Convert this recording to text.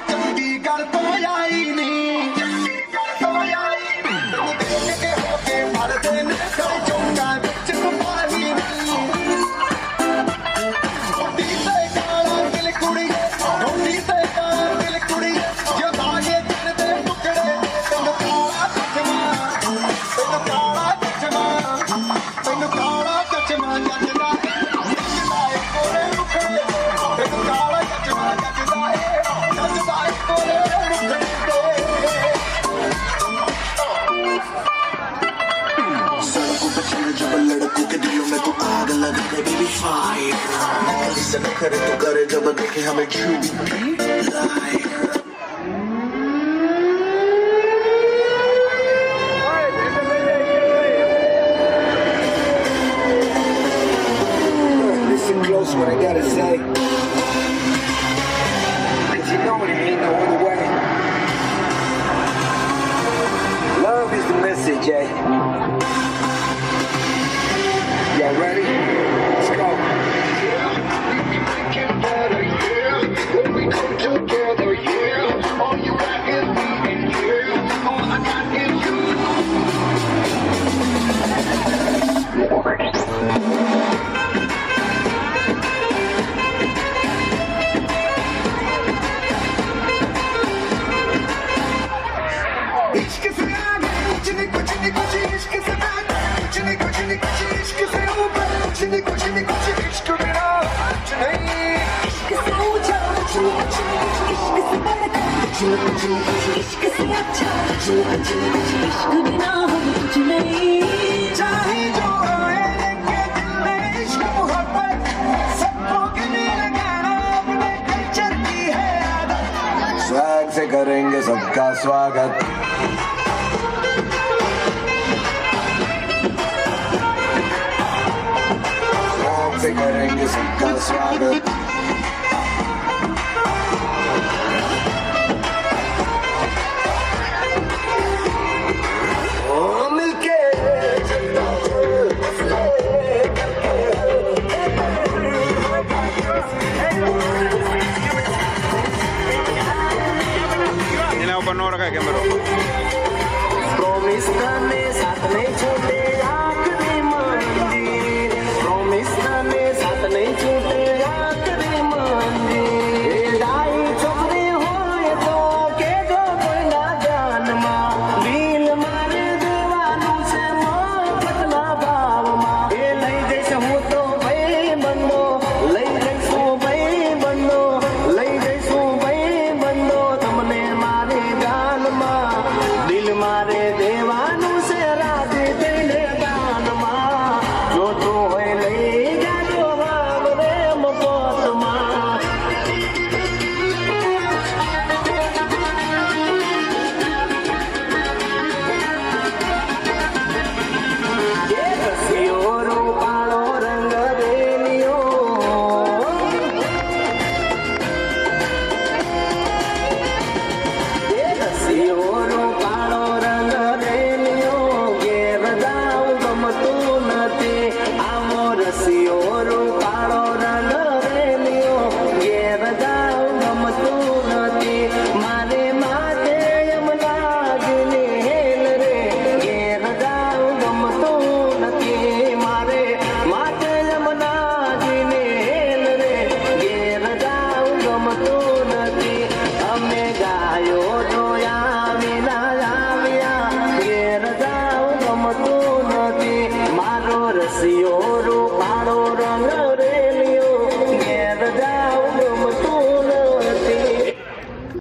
चंडीगढ़ तो आई नहीं तो आई तेनू देख के होके मर देने कर चौंका बिच पानी नहीं रोटी ते काला दिल कुड़िए रोटी ते काला दिल कुड़िए जो दागे दिन दे टुकड़े तेनू काला चचमा तेनू काला चचमा जचदा जचदा कोरे मुखड़े तेनू काला चचमा जचदा जचदा कोरे मुखड़े सड़कों पे चल जब लड़कों के दिलों में तो आग लगा दे बेबी फायर नकली से नखरे तो करे जब देखे हमें झूठी like Listen close what I gotta say. Cause you know what it ain't no other way. Love is the message, eh? Y'all ready? Let's go. We make it better, yeah. When we come together, yeah. All you got is me and yeah. All I got is you. इश्क से आगे कुछ नहीं कुछ इश्क से आगे कुछ नहीं कुछ इश्क से ऊपर कुछ नहीं कुछ इश्क बिना कुछ नहीं इश्क से ऊंचा कुछ नहीं इश्क से बढ़कर कुछ नहीं इश्क से अच्छा कुछ इश्क बिना कुछ नहीं चाहे जो आए लेके दिल में इश्क मोहब्बत सबको गिने लगाना अपने कल्चर की है आदत स्वैग से करेंगे सबका स्वागत से करेंगे सबका स्वागत ओ मिलके Ini open no रखा है कैमरा प्रॉमिस करने साथ नहीं छोड़े आंख में